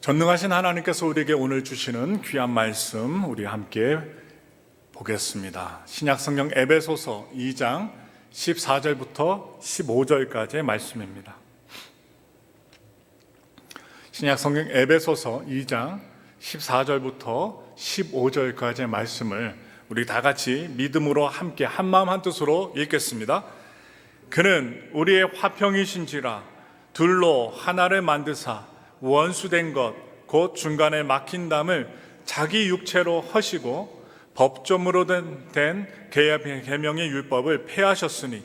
전능하신 하나님께서 우리에게 오늘 주시는 귀한 말씀 우리 함께 보겠습니다. 신약성경 에베소서 2장 14절부터 15절까지의 말씀입니다. 신약성경 에베소서 2장 14절부터 15절까지의 말씀을 우리 다 같이 믿음으로 함께 한마음 한뜻으로 읽겠습니다. 그는 우리의 화평이신지라 둘로 하나를 만드사 원수된 것 곧 중간에 막힌 담을 자기 육체로 허시고 법조문으로 된 계명의 율법을 폐하셨으니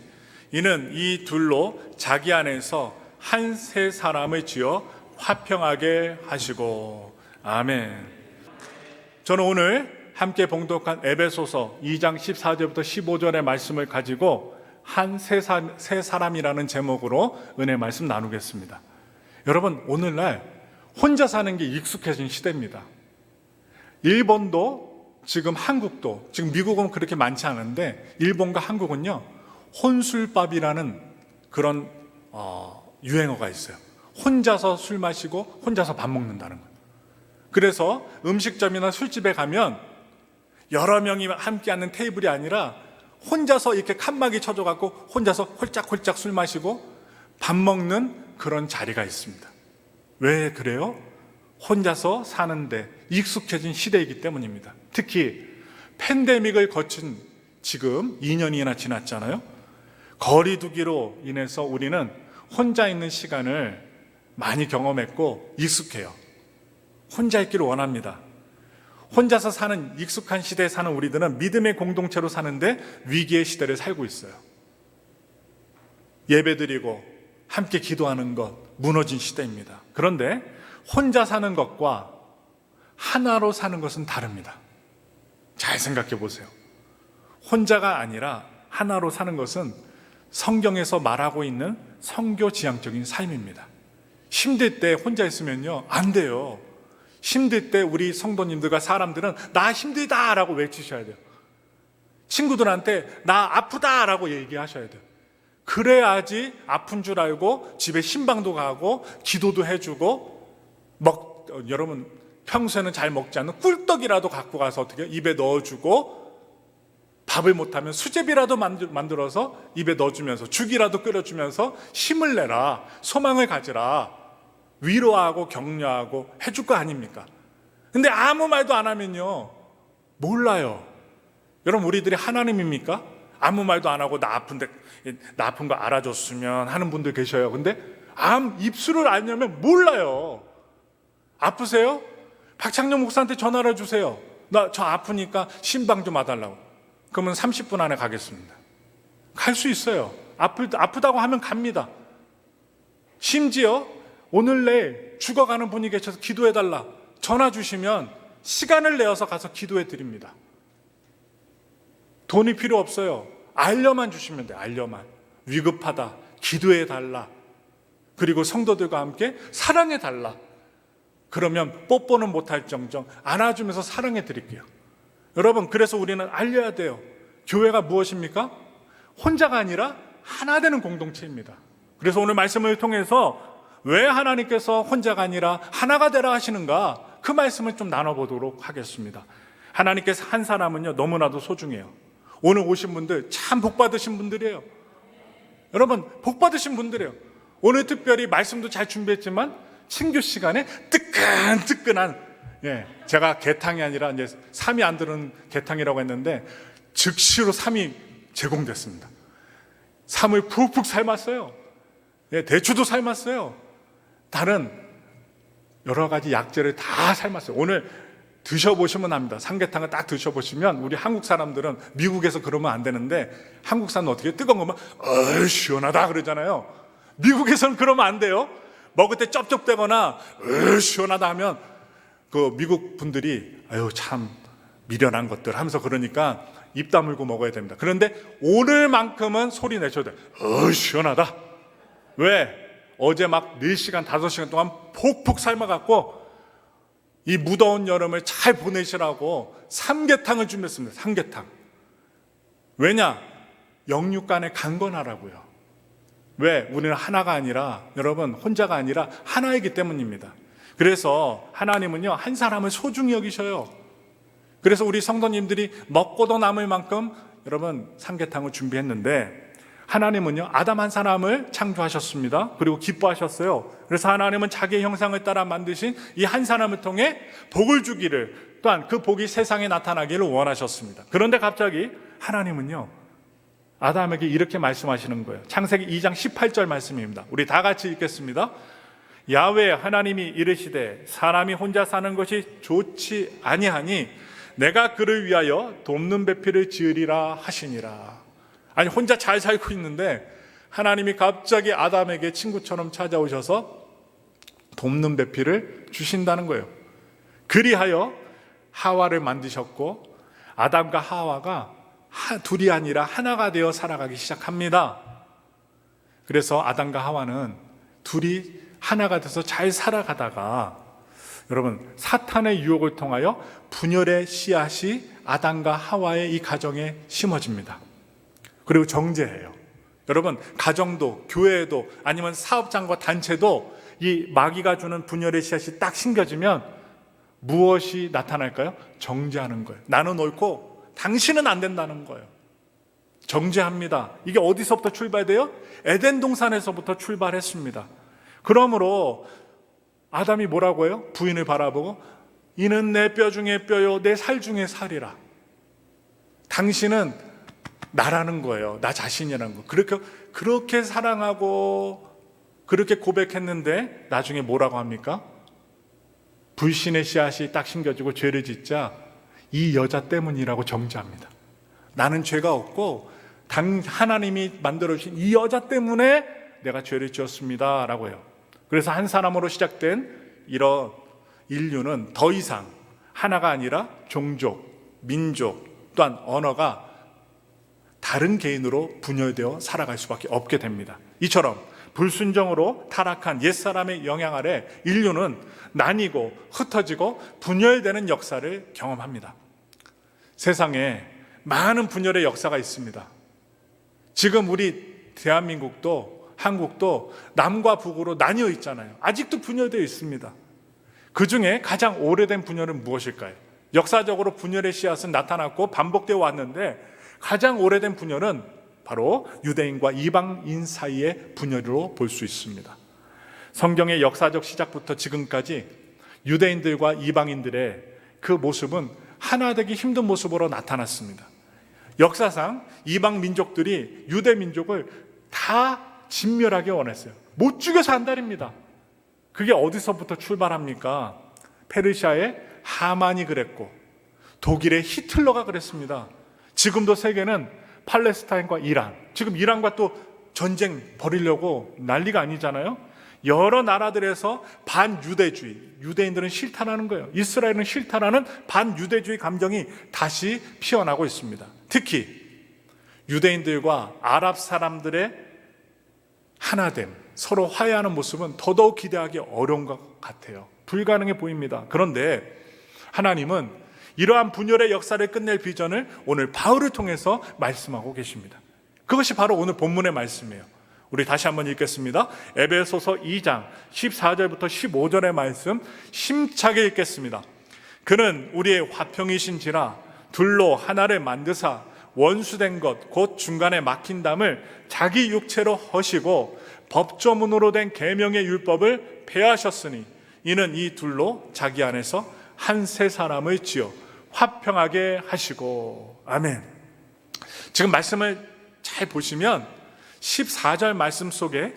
이는 이 둘로 자기 안에서 한 세 사람을 지어 화평하게 하시고. 아멘. 저는 오늘 함께 봉독한 에베소서 2장 14절부터 15절의 말씀을 가지고 한 세 사람이라는 제목으로 은혜 말씀 나누겠습니다. 여러분, 오늘날 혼자 사는 게 익숙해진 시대입니다. 일본도 지금 한국도, 지금 미국은 그렇게 많지 않은데 일본과 한국은요, 혼술밥이라는 그런 유행어가 있어요. 혼자서 술 마시고 혼자서 밥 먹는다는 거예요. 그래서 음식점이나 술집에 가면 여러 명이 함께 앉는 테이블이 아니라 혼자서 이렇게 칸막이 쳐져갖고 혼자서 홀짝홀짝 술 마시고 밥 먹는 그런 자리가 있습니다. 왜 그래요? 혼자서 사는데 익숙해진 시대이기 때문입니다. 특히 팬데믹을 거친 지금 2년이나 지났잖아요. 거리 두기로 인해서 우리는 혼자 있는 시간을 많이 경험했고 익숙해요. 혼자 있기를 원합니다. 혼자서 사는 익숙한 시대에 사는 우리들은 믿음의 공동체로 사는데 위기의 시대를 살고 있어요. 예배드리고 함께 기도하는 것 무너진 시대입니다. 그런데 혼자 사는 것과 하나로 사는 것은 다릅니다. 잘 생각해 보세요. 혼자가 아니라 하나로 사는 것은 성경에서 말하고 있는 선교지향적인 삶입니다. 힘들 때 혼자 있으면요, 안 돼요. 힘들 때 우리 성도님들과 사람들은 나 힘들다 라고 외치셔야 돼요. 친구들한테 나 아프다 라고 얘기하셔야 돼요. 그래야지 아픈 줄 알고 집에 신방도 가고 기도도 해주고 여러분 평소에는 잘 먹지 않는 꿀떡이라도 갖고 가서 어떻게 입에 넣어주고 밥을 못하면 수제비라도 만들어서 입에 넣어주면서 죽이라도 끓여주면서 힘을 내라, 소망을 가지라, 위로하고 격려하고 해줄 거 아닙니까? 근데 아무 말도 안 하면요, 몰라요. 여러분, 우리들이 하나님입니까? 아무 말도 안 하고 나 아픈 거 알아줬으면 하는 분들 계셔요. 근데 입술을 알려면 몰라요. 아프세요? 박창룡 목사한테 전화를 해주세요. 저 아프니까 신방 좀 와달라고. 그러면 30분 안에 가겠습니다. 갈 수 있어요. 아프다고 하면 갑니다. 심지어 오늘 내일 죽어가는 분이 계셔서 기도해달라 전화 주시면 시간을 내어서 가서 기도해 드립니다. 돈이 필요 없어요. 알려만 주시면 돼요. 알려만. 위급하다, 기도해 달라, 그리고 성도들과 함께 사랑해 달라. 그러면 뽀뽀는 못할 정정 안아주면서 사랑해 드릴게요. 여러분, 그래서 우리는 알려야 돼요. 교회가 무엇입니까? 혼자가 아니라 하나 되는 공동체입니다. 그래서 오늘 말씀을 통해서 왜 하나님께서 혼자가 아니라 하나가 되라 하시는가, 그 말씀을 좀 나눠보도록 하겠습니다. 하나님께서 한 사람은요, 너무나도 소중해요. 오늘 오신 분들 참 복받으신 분들이에요. 여러분, 복받으신 분들이에요. 오늘 특별히 말씀도 잘 준비했지만 신규 시간에 뜨끈뜨끈한, 제가 개탕이 아니라 이제 삼이 안 들은 개탕이라고 했는데 즉시로 삼이 제공됐습니다. 삼을 푹푹 삶았어요. 대추도 삶았어요. 다른 여러 가지 약재를 다 삶았어요. 오늘 드셔보시면 압니다. 삼계탕을 딱 드셔보시면, 우리 한국 사람들은 미국에서 그러면 안 되는데 한국 사람은 어떻게 뜨거운 거면 시원하다 그러잖아요. 미국에서는 그러면 안 돼요. 먹을 때 쩝쩝대거나 시원하다 하면 그 미국 분들이 아유 참 미련한 것들 하면서 그러니까 입 다물고 먹어야 됩니다. 그런데 오늘만큼은 소리 내셔도 돼요. 시원하다. 왜? 어제 막 4시간 5시간 동안 폭폭 삶아갖고 이 무더운 여름을 잘 보내시라고 삼계탕을 준비했습니다. 삼계탕. 왜냐? 영육간에 강건하라고요. 왜? 우리는 하나가 아니라, 여러분 혼자가 아니라 하나이기 때문입니다. 그래서 하나님은요, 한 사람을 소중히 여기셔요. 그래서 우리 성도님들이 먹고도 남을 만큼 여러분 삼계탕을 준비했는데, 하나님은요, 아담 한 사람을 창조하셨습니다. 그리고 기뻐하셨어요. 그래서 하나님은 자기의 형상을 따라 만드신 이 한 사람을 통해 복을 주기를, 또한 그 복이 세상에 나타나기를 원하셨습니다. 그런데 갑자기 하나님은요, 아담에게 이렇게 말씀하시는 거예요. 창세기 2장 18절 말씀입니다. 우리 다 같이 읽겠습니다. 야훼 하나님이 이르시되 사람이 혼자 사는 것이 좋지 아니하니 내가 그를 위하여 돕는 배필을 지으리라 하시니라. 아니, 혼자 잘 살고 있는데 하나님이 갑자기 아담에게 친구처럼 찾아오셔서 돕는 배필을 주신다는 거예요. 그리하여 하와를 만드셨고, 아담과 하와가 둘이 아니라 하나가 되어 살아가기 시작합니다. 그래서 아담과 하와는 둘이 하나가 돼서 잘 살아가다가, 여러분, 사탄의 유혹을 통하여 분열의 씨앗이 아담과 하와의 이 가정에 심어집니다. 그리고 정죄해요. 여러분, 가정도, 교회도, 아니면 사업장과 단체도 이 마귀가 주는 분열의 씨앗이 딱 심겨지면 무엇이 나타날까요? 정죄하는 거예요. 나는 옳고 당신은 안 된다는 거예요. 정죄합니다. 이게 어디서부터 출발돼요? 에덴 동산에서부터 출발했습니다. 그러므로 아담이 뭐라고 해요? 부인을 바라보고 이는 내 뼈 중에 뼈요 내 살 중에 살이라. 당신은 나라는 거예요. 나 자신이라는 거. 그렇게 사랑하고 그렇게 고백했는데 나중에 뭐라고 합니까? 불신의 씨앗이 딱 심겨지고 죄를 짓자 이 여자 때문이라고 정죄합니다. 나는 죄가 없고 하나님이 만들어주신 이 여자 때문에 내가 죄를 지었습니다 라고 해요. 그래서 한 사람으로 시작된 이런 인류는 더 이상 하나가 아니라 종족, 민족, 또한 언어가 다른 개인으로 분열되어 살아갈 수밖에 없게 됩니다. 이처럼 불순종으로 타락한 옛사람의 영향 아래 인류는 나뉘고 흩어지고 분열되는 역사를 경험합니다. 세상에 많은 분열의 역사가 있습니다. 지금 우리 대한민국도 한국도 남과 북으로 나뉘어 있잖아요. 아직도 분열되어 있습니다. 그 중에 가장 오래된 분열은 무엇일까요? 역사적으로 분열의 씨앗은 나타났고 반복되어 왔는데 가장 오래된 분열은 바로 유대인과 이방인 사이의 분열로 볼 수 있습니다. 성경의 역사적 시작부터 지금까지 유대인들과 이방인들의 그 모습은 하나 되기 힘든 모습으로 나타났습니다. 역사상 이방 민족들이 유대 민족을 다 진멸하게 원했어요. 못 죽여서 안달입니다. 그게 어디서부터 출발합니까? 페르시아의 하만이 그랬고 독일의 히틀러가 그랬습니다. 지금도 세계는 팔레스타인과 이란, 지금 이란과 또 전쟁 벌이려고 난리가 아니잖아요. 여러 나라들에서 반유대주의, 유대인들은 싫다라는 거예요. 이스라엘은 싫다라는 반유대주의 감정이 다시 피어나고 있습니다. 특히 유대인들과 아랍 사람들의 하나됨, 서로 화해하는 모습은 더더욱 기대하기 어려운 것 같아요. 불가능해 보입니다. 그런데 하나님은 이러한 분열의 역사를 끝낼 비전을 오늘 바울을 통해서 말씀하고 계십니다. 그것이 바로 오늘 본문의 말씀이에요. 우리 다시 한번 읽겠습니다. 에베소서 2장 14절부터 15절의 말씀 심차게 읽겠습니다. 그는 우리의 화평이신지라 둘로 하나를 만드사 원수된 것 곧 중간에 막힌 담을 자기 육체로 허시고 법조문으로 된 계명의 율법을 폐하셨으니 이는 이 둘로 자기 안에서 한 세 사람을 지어 화평하게 하시고. 아멘. 지금 말씀을 잘 보시면 14절 말씀 속에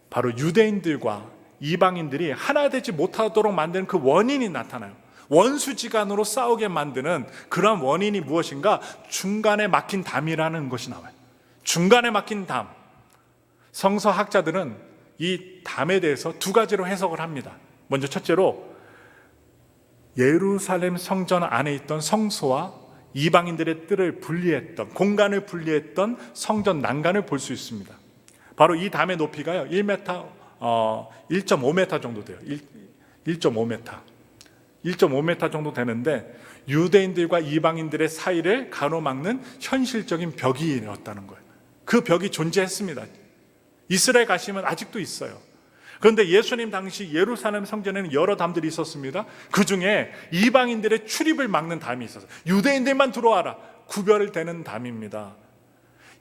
바로 유대인들과 이방인들이 하나 되지 못하도록 만드는 그 원인이 나타나요. 원수지간으로 싸우게 만드는 그런 원인이 무엇인가? 중간에 막힌 담이라는 것이 나와요. 중간에 막힌 담. 성서학자들은 이 담에 대해서 두 가지로 해석을 합니다. 먼저 첫째로 예루살렘 성전 안에 있던 성소와 이방인들의 뜰을 분리했던, 공간을 분리했던 성전 난간을 볼 수 있습니다. 바로 이 담의 높이가요 1.5m 정도 돼요. 1.5m 정도 되는데 유대인들과 이방인들의 사이를 가로막는 현실적인 벽이었다는 거예요. 그 벽이 존재했습니다. 이스라엘 가시면 아직도 있어요. 그런데 예수님 당시 예루살렘 성전에는 여러 담들이 있었습니다. 그 중에 이방인들의 출입을 막는 담이 있었어요. 유대인들만 들어와라, 구별을 되는 담입니다.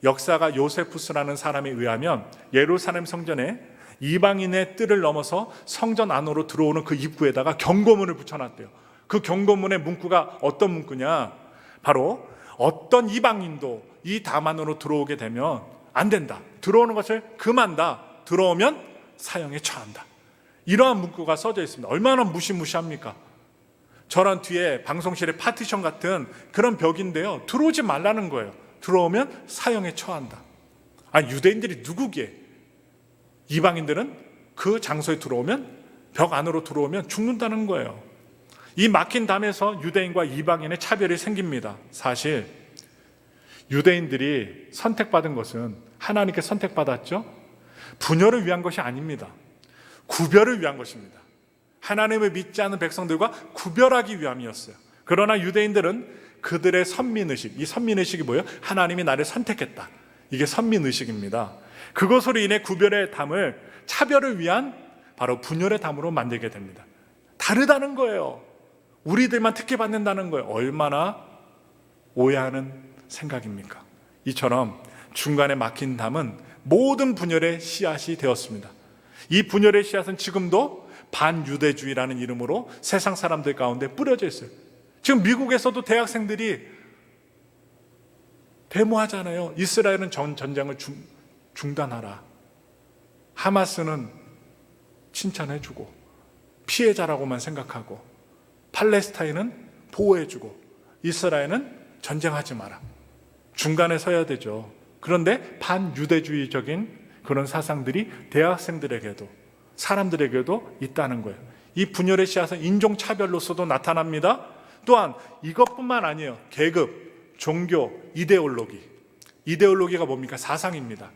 역사가 요세푸스라는 사람에 의하면 예루살렘 성전에 이방인의 뜰을 넘어서 성전 안으로 들어오는 그 입구에다가 경고문을 붙여놨대요. 그 경고문의 문구가 어떤 문구냐, 바로 어떤 이방인도 이 담 안으로 들어오게 되면 안 된다, 들어오는 것을 금한다, 들어오면 사형에 처한다. 이러한 문구가 써져 있습니다. 얼마나 무시무시합니까? 저런 뒤에 방송실에 파티션 같은 그런 벽인데요, 들어오지 말라는 거예요. 들어오면 사형에 처한다. 유대인들이 누구기에? 이방인들은 그 장소에 들어오면, 벽 안으로 들어오면 죽는다는 거예요. 이 막힌 담에서 유대인과 이방인의 차별이 생깁니다. 사실 유대인들이 선택받은 것은, 하나님께 선택받았죠, 분열을 위한 것이 아닙니다. 구별을 위한 것입니다. 하나님을 믿지 않는 백성들과 구별하기 위함이었어요. 그러나 유대인들은 그들의 선민의식, 이 선민의식이 뭐예요? 하나님이 나를 선택했다, 이게 선민의식입니다. 그것으로 인해 구별의 담을 차별을 위한 바로 분열의 담으로 만들게 됩니다. 다르다는 거예요. 우리들만 특혜받는다는 거예요. 얼마나 오해하는 생각입니까? 이처럼 중간에 막힌 담은 모든 분열의 씨앗이 되었습니다. 이 분열의 씨앗은 지금도 반유대주의라는 이름으로 세상 사람들 가운데 뿌려져 있어요. 지금 미국에서도 대학생들이 데모하잖아요. 이스라엘은 전쟁을 중단하라, 하마스는 칭찬해주고 피해자라고만 생각하고, 팔레스타인은 보호해주고, 이스라엘은 전쟁하지 마라. 중간에 서야 되죠. 그런데 반유대주의적인 그런 사상들이 대학생들에게도, 사람들에게도 있다는 거예요. 이 분열의 씨앗은 인종차별로서도 나타납니다. 또한 이것뿐만 아니에요. 계급, 종교, 이데올로기가 뭡니까? 사상입니다.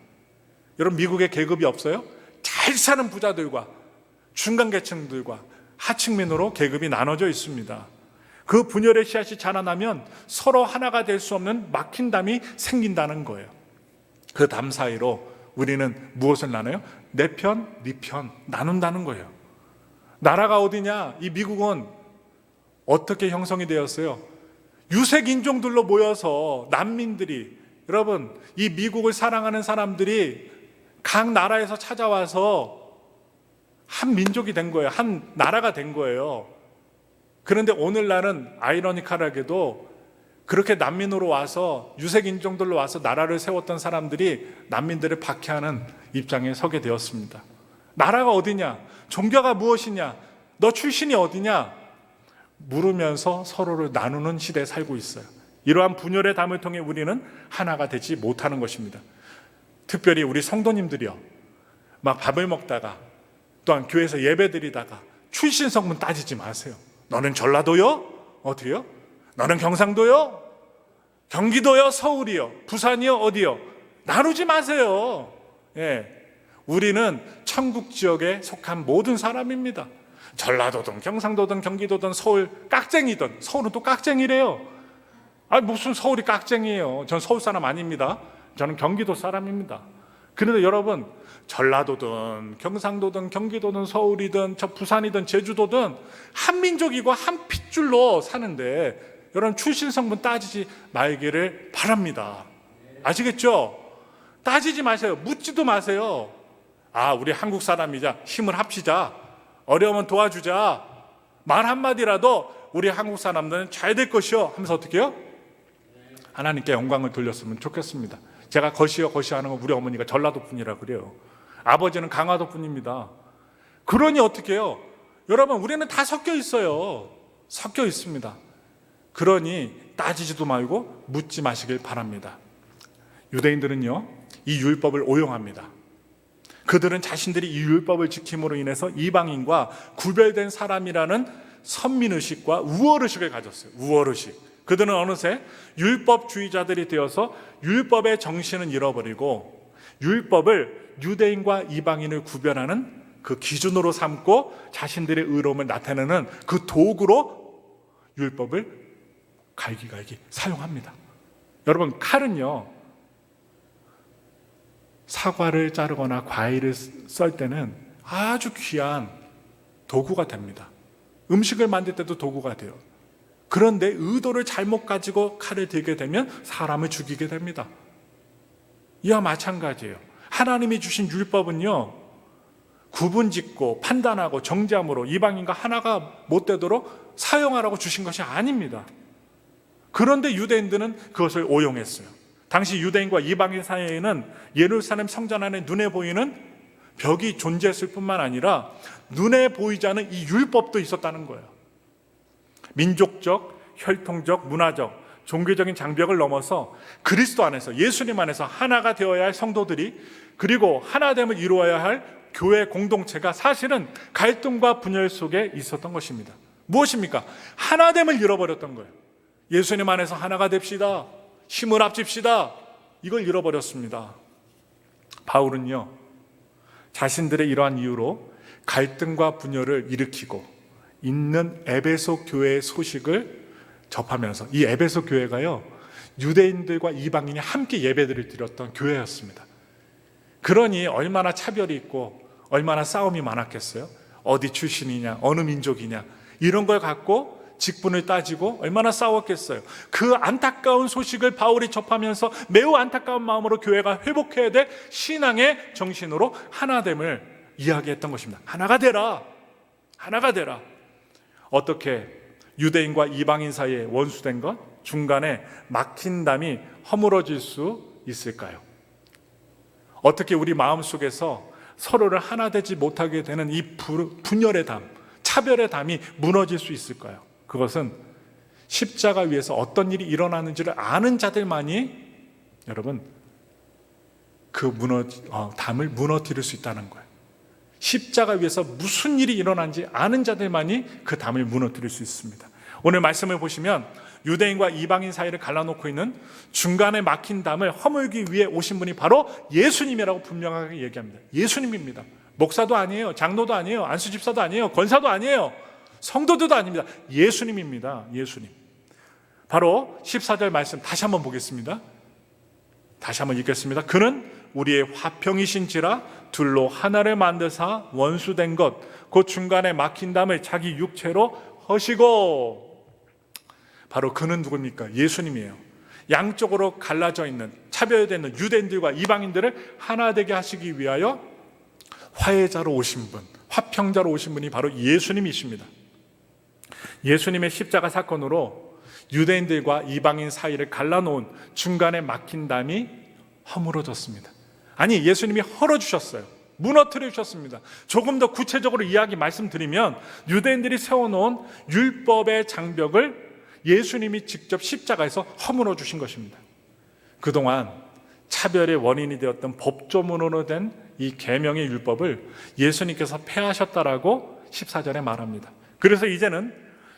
여러분, 미국에 계급이 없어요? 잘 사는 부자들과 중간계층들과 하층민으로 계급이 나눠져 있습니다. 그 분열의 씨앗이 자라나면 서로 하나가 될 수 없는 막힌 담이 생긴다는 거예요. 그 담 사이로 우리는 무엇을 나눠요? 내 편, 네 편 나눈다는 거예요. 나라가 어디냐? 이 미국은 어떻게 형성이 되었어요? 유색 인종들로 모여서, 난민들이, 여러분, 이 미국을 사랑하는 사람들이 각 나라에서 찾아와서 한 민족이 된 거예요. 한 나라가 된 거예요. 그런데 오늘날은 아이러니컬하게도 그렇게 난민으로 와서, 유색 인종들로 와서 나라를 세웠던 사람들이 난민들을 박해하는 입장에 서게 되었습니다. 나라가 어디냐? 종교가 무엇이냐? 너 출신이 어디냐? 물으면서 서로를 나누는 시대에 살고 있어요. 이러한 분열의 담을 통해 우리는 하나가 되지 못하는 것입니다. 특별히 우리 성도님들이요, 막 밥을 먹다가, 또한 교회에서 예배드리다가 출신 성분 따지지 마세요. 너는 전라도요? 어디요? 너는 경상도요? 경기도요? 서울이요? 부산이요? 어디요? 나누지 마세요. 우리는 천국 지역에 속한 모든 사람입니다. 전라도든 경상도든 경기도든 서울 깍쟁이든, 서울은 또 깍쟁이래요. 무슨 서울이 깍쟁이에요. 전 서울 사람 아닙니다. 저는 경기도 사람입니다. 그런데 여러분, 전라도든 경상도든 경기도든 서울이든 저 부산이든 제주도든 한 민족이고 한 핏줄로 사는데, 여러분 출신 성분 따지지 말기를 바랍니다. 아시겠죠? 따지지 마세요. 묻지도 마세요. 우리 한국 사람이자 힘을 합치자, 어려우면 도와주자, 말 한마디라도 우리 한국 사람들은 잘 될 것이요 하면서 어떻게 해요? 하나님께 영광을 돌렸으면 좋겠습니다. 제가 거시요 하는 건 우리 어머니가 전라도 분이라 그래요. 아버지는 강화도 분입니다. 그러니 어떻게 해요? 여러분, 우리는 다 섞여 있어요. 섞여 있습니다. 그러니 따지지도 말고 묻지 마시길 바랍니다. 유대인들은요, 이 율법을 오용합니다. 그들은 자신들이 이 율법을 지킴으로 인해서 이방인과 구별된 사람이라는 선민의식과 우월의식을 가졌어요. 우월의식. 그들은 어느새 율법주의자들이 되어서 율법의 정신은 잃어버리고, 율법을 유대인과 이방인을 구별하는 그 기준으로 삼고 자신들의 의로움을 나타내는 그 도구로 율법을 갈기갈기 사용합니다. 여러분, 칼은요, 사과를 자르거나 과일을 썰 때는 아주 귀한 도구가 됩니다. 음식을 만들 때도 도구가 돼요. 그런데 의도를 잘못 가지고 칼을 들게 되면 사람을 죽이게 됩니다. 이와 마찬가지예요. 하나님이 주신 율법은요, 구분짓고 판단하고 정죄함으로 이방인과 하나가 못 되도록 사용하라고 주신 것이 아닙니다. 그런데 유대인들은 그것을 오용했어요. 당시 유대인과 이방인 사이에는 예루살렘 성전 안에 눈에 보이는 벽이 존재했을 뿐만 아니라 눈에 보이지 않은 이 율법도 있었다는 거예요. 민족적, 혈통적, 문화적, 종교적인 장벽을 넘어서 그리스도 안에서, 예수님 안에서 하나가 되어야 할 성도들이, 그리고 하나됨을 이루어야 할 교회 공동체가 사실은 갈등과 분열 속에 있었던 것입니다. 무엇입니까? 하나됨을 잃어버렸던 거예요. 예수님 안에서 하나가 됩시다, 힘을 합칩시다, 이걸 잃어버렸습니다. 바울은요, 자신들의 이러한 이유로 갈등과 분열을 일으키고 있는 에베소 교회의 소식을 접하면서, 이 에베소 교회가요, 유대인들과 이방인이 함께 예배들을 드렸던 교회였습니다. 그러니 얼마나 차별이 있고 얼마나 싸움이 많았겠어요? 어디 출신이냐, 어느 민족이냐, 이런 걸 갖고 직분을 따지고 얼마나 싸웠겠어요? 그 안타까운 소식을 바울이 접하면서 매우 안타까운 마음으로 교회가 회복해야 될 신앙의 정신으로 하나됨을 이야기했던 것입니다. 하나가 되라, 하나가 되라. 어떻게 유대인과 이방인 사이에 원수된 것, 중간에 막힌 담이 허물어질 수 있을까요? 어떻게 우리 마음속에서 서로를 하나 되지 못하게 되는 이 분열의 담, 차별의 담이 무너질 수 있을까요? 그것은 십자가 위에서 어떤 일이 일어나는지를 아는 자들만이, 여러분, 그 담을 무너뜨릴 수 있다는 거예요. 십자가 위에서 무슨 일이 일어난지 아는 자들만이 그 담을 무너뜨릴 수 있습니다. 오늘 말씀을 보시면 유대인과 이방인 사이를 갈라놓고 있는 중간에 막힌 담을 허물기 위해 오신 분이 바로 예수님이라고 분명하게 얘기합니다. 예수님입니다. 목사도 아니에요, 장로도 아니에요, 안수집사도 아니에요, 권사도 아니에요, 성도들도 아닙니다. 예수님입니다. 예수님. 바로 14절 말씀 다시 한번 보겠습니다. 다시 한번 읽겠습니다. 그는 우리의 화평이신지라 둘로 하나를 만드사 원수된 것 곧 중간에 막힌 담을 자기 육체로 허시고. 바로 그는 누굽니까? 예수님이에요. 양쪽으로 갈라져 있는, 차별되는 유대인들과 이방인들을 하나 되게 하시기 위하여 화해자로 오신 분, 화평자로 오신 분이 바로 예수님이십니다. 예수님의 십자가 사건으로 유대인들과 이방인 사이를 갈라놓은 중간에 막힌 담이 허물어졌습니다. 아니, 예수님이 헐어주셨어요. 무너뜨려 주셨습니다. 조금 더 구체적으로 이야기 말씀드리면 유대인들이 세워놓은 율법의 장벽을 예수님이 직접 십자가에서 허물어 주신 것입니다. 그동안 차별의 원인이 되었던 법조문으로 된 이 계명의 율법을 예수님께서 폐하셨다라고 14절에 말합니다. 그래서 이제는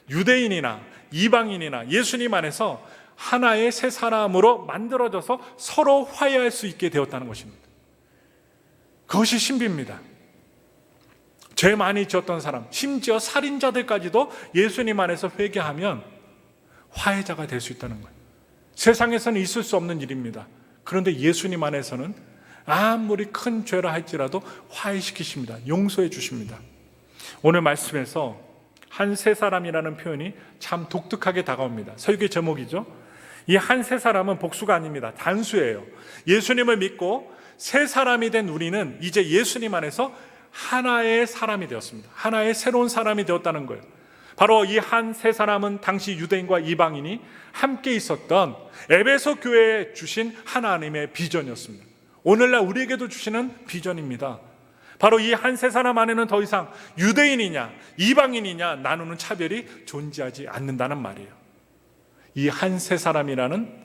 유대인이나 이방인이나 예수님 안에서 하나의 새 사람으로 만들어져서 서로 화해할 수 있게 되었다는 것입니다. 그것이 신비입니다. 죄 많이 지었던 사람, 심지어 살인자들까지도 예수님 안에서 회개하면 화해자가 될 수 있다는 거예요. 세상에서는 있을 수 없는 일입니다. 그런데 예수님 안에서는 아무리 큰 죄라 할지라도 화해시키십니다. 용서해 주십니다. 오늘 말씀에서 한 세 사람이라는 표현이 참 독특하게 다가옵니다. 설교 제목이죠. 이 한 세 사람은 복수가 아닙니다. 단수예요. 예수님을 믿고 새 사람이 된 우리는 이제 예수님 안에서 하나의 사람이 되었습니다. 하나의 새로운 사람이 되었다는 거예요. 바로 이 한 세 사람은 당시 유대인과 이방인이 함께 있었던 에베소 교회에 주신 하나님의 비전이었습니다. 오늘날 우리에게도 주시는 비전입니다. 바로 이 한 세 사람 안에는 더 이상 유대인이냐 이방인이냐 나누는 차별이 존재하지 않는다는 말이에요. 이 한 세 사람이라는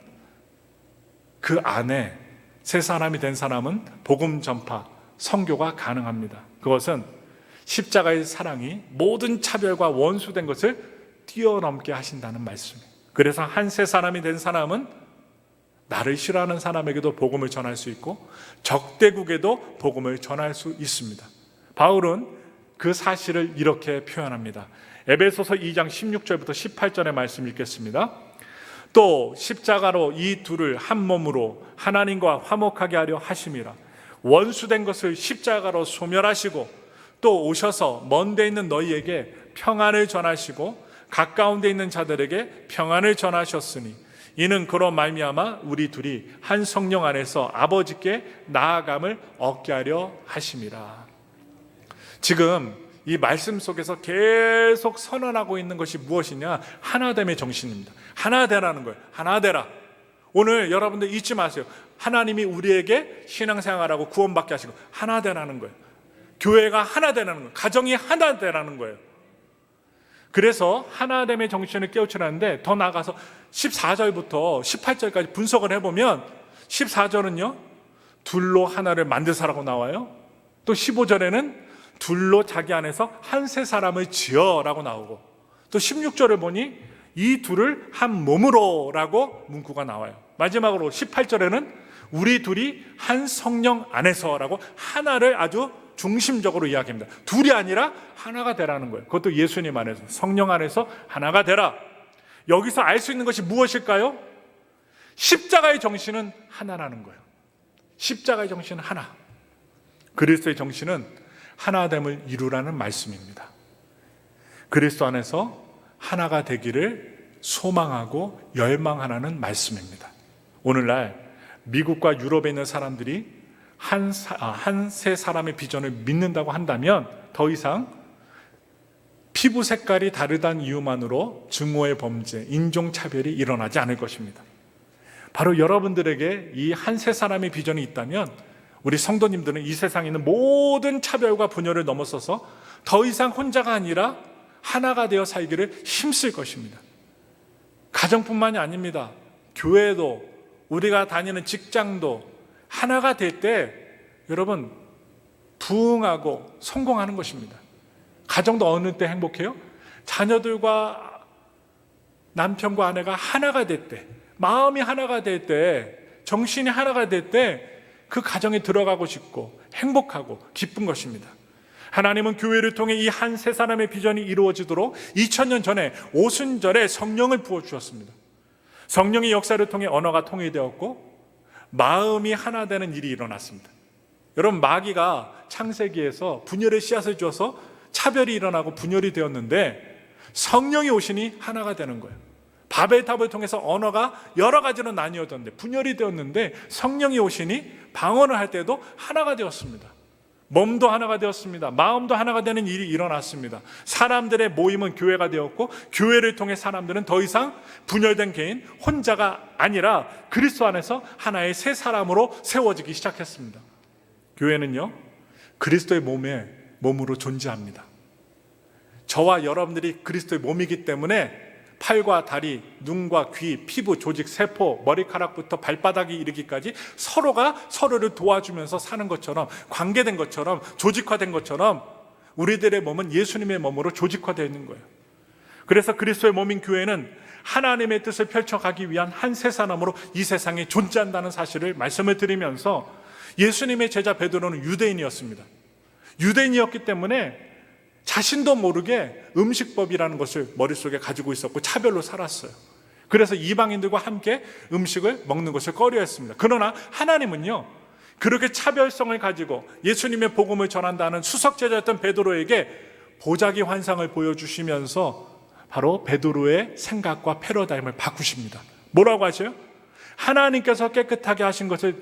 그 안에 세 사람이 된 사람은 복음 전파, 선교가 가능합니다. 그것은 십자가의 사랑이 모든 차별과 원수된 것을 뛰어넘게 하신다는 말씀이에요. 그래서 한 세 사람이 된 사람은 나를 싫어하는 사람에게도 복음을 전할 수 있고 적대국에도 복음을 전할 수 있습니다. 바울은 그 사실을 이렇게 표현합니다. 에베소서 2장 16절부터 18절의 말씀 읽겠습니다. 또 십자가로 이 둘을 한 몸으로 하나님과 화목하게 하려 하심이라. 원수된 것을 십자가로 소멸하시고 또 오셔서 먼 데 있는 너희에게 평안을 전하시고 가까운 데 있는 자들에게 평안을 전하셨으니 이는 그로 말미암아 우리 둘이 한 성령 안에서 아버지께 나아감을 얻게 하려 하심이라. 지금 이 말씀 속에서 계속 선언하고 있는 것이 무엇이냐? 하나됨의 정신입니다. 하나 되라는 거예요. 하나 되라. 오늘 여러분들 잊지 마세요. 하나님이 우리에게 신앙생활하고 구원받게 하시고 하나 되라는 거예요. 교회가 하나 되라는 거예요. 가정이 하나 되라는 거예요. 그래서 하나됨의 정신을 깨우치라는데, 더 나아가서 14절부터 18절까지 분석을 해보면 14절은요 둘로 하나를 만드사라고 나와요. 또 15절에는 둘로 자기 안에서 한 세 사람을 지어라고 나오고, 또 16절을 보니 이 둘을 한 몸으로 라고 문구가 나와요. 마지막으로 18절에는 우리 둘이 한 성령 안에서라고 하나를 아주 중심적으로 이야기합니다. 둘이 아니라 하나가 되라는 거예요. 그것도 예수님 안에서, 성령 안에서 하나가 되라. 여기서 알 수 있는 것이 무엇일까요? 십자가의 정신은 하나라는 거예요. 십자가의 정신은 하나. 그리스도의 정신은 하나됨을 이루라는 말씀입니다. 그리스도 안에서 하나가 되기를 소망하고 열망하라는 말씀입니다. 오늘날 미국과 유럽에 있는 사람들이 한 세 사람의 비전을 믿는다고 한다면 더 이상 피부 색깔이 다르다는 이유만으로 증오의 범죄, 인종차별이 일어나지 않을 것입니다. 바로 여러분들에게 이 한 세 사람의 비전이 있다면 우리 성도님들은 이 세상에 있는 모든 차별과 분열을 넘어서서 더 이상 혼자가 아니라 하나가 되어 살기를 힘쓸 것입니다. 가정뿐만이 아닙니다. 교회도, 우리가 다니는 직장도 하나가 될 때 여러분 부흥하고 성공하는 것입니다. 가정도 어느 때 행복해요? 자녀들과 남편과 아내가 하나가 될 때, 마음이 하나가 될 때, 정신이 하나가 될 때 그 가정에 들어가고 싶고 행복하고 기쁜 것입니다. 하나님은 교회를 통해 이 한 세 사람의 비전이 이루어지도록 2000년 전에 오순절에 성령을 부어주셨습니다. 성령의 역사를 통해 언어가 통일되었고 마음이 하나 되는 일이 일어났습니다. 여러분, 마귀가 창세기에서 분열의 씨앗을 줘서 차별이 일어나고 분열이 되었는데 성령이 오시니 하나가 되는 거예요. 바벨탑을 통해서 언어가 여러 가지로 나뉘어졌는데 분열이 되었는데 성령이 오시니 방언을 할 때도 하나가 되었습니다. 몸도 하나가 되었습니다. 마음도 하나가 되는 일이 일어났습니다. 사람들의 모임은 교회가 되었고 교회를 통해 사람들은 더 이상 분열된 개인, 혼자가 아니라 그리스도 안에서 하나의 새 사람으로 세워지기 시작했습니다. 교회는요 그리스도의 몸으로 존재합니다. 저와 여러분들이 그리스도의 몸이기 때문에 팔과 다리, 눈과 귀, 피부, 조직, 세포, 머리카락부터 발바닥이 이르기까지 서로가 서로를 도와주면서 사는 것처럼, 관계된 것처럼, 조직화된 것처럼 우리들의 몸은 예수님의 몸으로 조직화되어 있는 거예요. 그래서 그리스도의 몸인 교회는 하나님의 뜻을 펼쳐가기 위한 한 세 사람으로 이 세상에 존재한다는 사실을 말씀을 드리면서, 예수님의 제자 베드로는 유대인이었습니다. 유대인이었기 때문에 자신도 모르게 음식법이라는 것을 머릿속에 가지고 있었고 차별로 살았어요. 그래서 이방인들과 함께 음식을 먹는 것을 꺼려했습니다. 그러나 하나님은요 그렇게 차별성을 가지고 예수님의 복음을 전한다는 수석제자였던 베드로에게 보자기 환상을 보여주시면서 바로 베드로의 생각과 패러다임을 바꾸십니다. 뭐라고 하셔요? 하나님께서 깨끗하게 하신 것을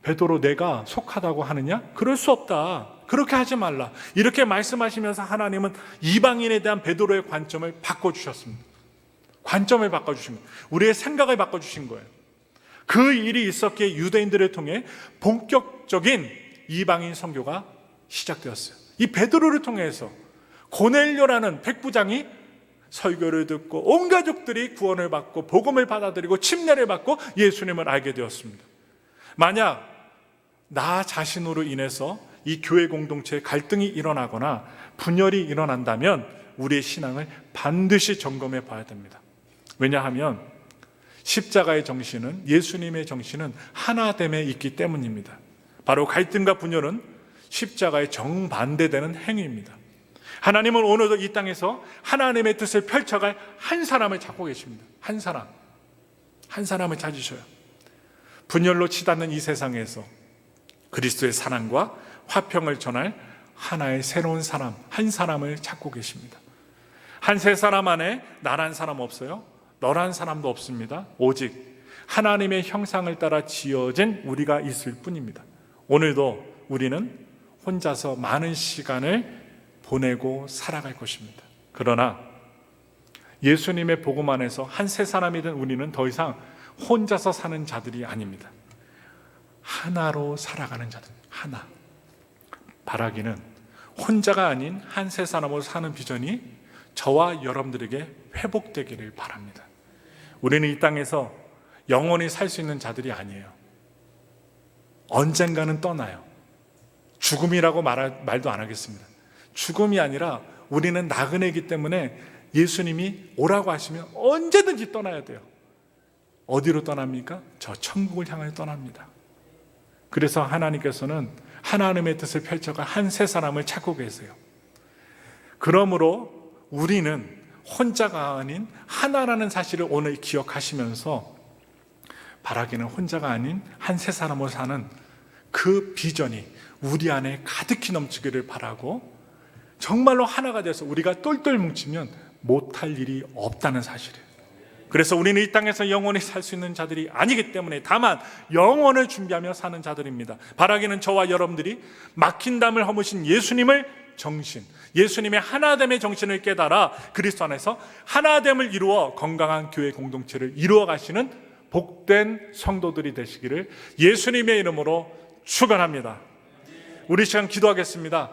베드로 내가 속하다고 하느냐? 그럴 수 없다. 그렇게 하지 말라. 이렇게 말씀하시면서 하나님은 이방인에 대한 베드로의 관점을 바꿔주셨습니다. 관점을 바꿔주십니다. 우리의 생각을 바꿔주신 거예요. 그 일이 있었기에 유대인들을 통해 본격적인 이방인 선교가 시작되었어요. 이 베드로를 통해서 고넬료라는 백부장이 설교를 듣고 온 가족들이 구원을 받고 복음을 받아들이고 침례를 받고 예수님을 알게 되었습니다. 만약 나 자신으로 인해서 이 교회 공동체에 갈등이 일어나거나 분열이 일어난다면 우리의 신앙을 반드시 점검해 봐야 됩니다. 왜냐하면 십자가의 정신은, 예수님의 정신은 하나됨에 있기 때문입니다. 바로 갈등과 분열은 십자가에 정반대되는 행위입니다. 하나님은 오늘도 이 땅에서 하나님의 뜻을 펼쳐갈 한 사람을 찾고 계십니다. 한 사람을 찾으셔요. 분열로 치닫는 이 세상에서 그리스도의 사랑과 화평을 전할 하나의 새로운 사람, 한 사람을 찾고 계십니다. 한 세 사람 안에 나란 사람 없어요. 너란 사람도 없습니다. 오직 하나님의 형상을 따라 지어진 우리가 있을 뿐입니다. 오늘도 우리는 혼자서 많은 시간을 보내고 살아갈 것입니다. 그러나 예수님의 복음 안에서 한 세 사람이 된 우리는 더 이상 혼자서 사는 자들이 아닙니다. 하나로 살아가는 자들, 하나. 바라기는 혼자가 아닌 한 세 사람으로 사는 비전이 저와 여러분들에게 회복되기를 바랍니다. 우리는 이 땅에서 영원히 살 수 있는 자들이 아니에요. 언젠가는 떠나요. 죽음이라고 말도 안 하겠습니다. 죽음이 아니라 우리는 나그네이기 때문에 예수님이 오라고 하시면 언제든지 떠나야 돼요. 어디로 떠납니까? 저 천국을 향해 떠납니다. 그래서 하나님께서는 하나님의 뜻을 펼쳐가 한 세 사람을 찾고 계세요. 그러므로 우리는 혼자가 아닌 하나라는 사실을 오늘 기억하시면서 바라기는 혼자가 아닌 한 세 사람으로 사는 그 비전이 우리 안에 가득히 넘치기를 바라고, 정말로 하나가 돼서 우리가 똘똘 뭉치면 못할 일이 없다는 사실이에요. 그래서 우리는 이 땅에서 영원히 살 수 있는 자들이 아니기 때문에 다만 영원을 준비하며 사는 자들입니다. 바라기는 저와 여러분들이 막힌 담을 허무신 예수님의 정신, 예수님의 하나됨의 정신을 깨달아 그리스도 안에서 하나됨을 이루어 건강한 교회 공동체를 이루어 가시는 복된 성도들이 되시기를 예수님의 이름으로 축원합니다. 우리 시간 기도하겠습니다.